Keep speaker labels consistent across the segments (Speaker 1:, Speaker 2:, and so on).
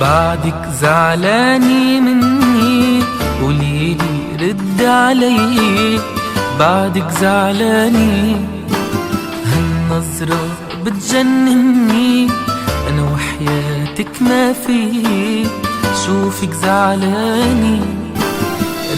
Speaker 1: بعدك زعلاني مني، قوليلي رد علي. بعدك زعلاني، هالنظرة بتجنني، أنا وحياتك ما في شوفك زعلاني.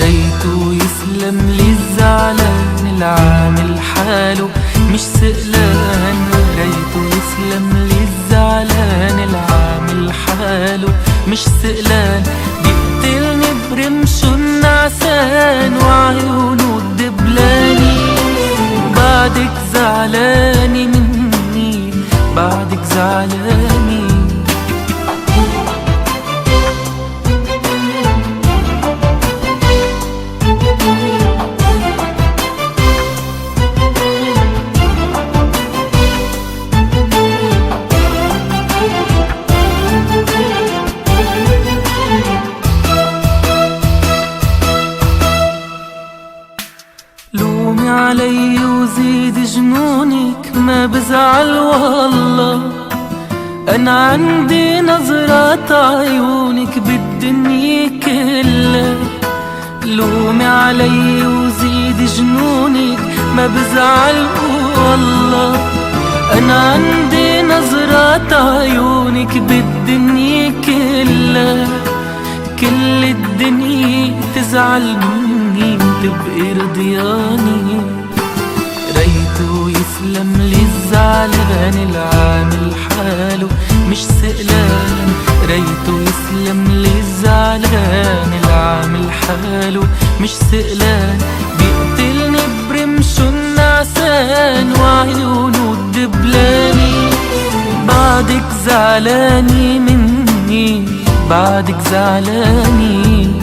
Speaker 1: ريتو يسلم لي الزعلان العامل حاله مش سئلان. ريتو يسلم لي الزعلان العامل حاله مش سئلان. بيقتلني برمشه النعسان وعيونه الدبلاني. بعدك زعلاني مني، بعدك زعلاني. لومي علي وزيد جنونك، ما بزعل والله. أنا عندي نظرات عيونك بالدنيا كلها. لومي علي وزيد جنونك، ما بزعل والله. أنا عندي نظرات عيونك بالدنيا كلها. كل الدنيا تزعل مني وتبقي رضياني. ريتو يسلم لي الزعلان العامل حاله مش سئلان. ريتو يسلم لي الزعلان العامل حاله مش سئلان. بيقتلني برمشه النعسان وعيونه الدبلاني. بعدك زعلاني مني، بعدك زعلاني.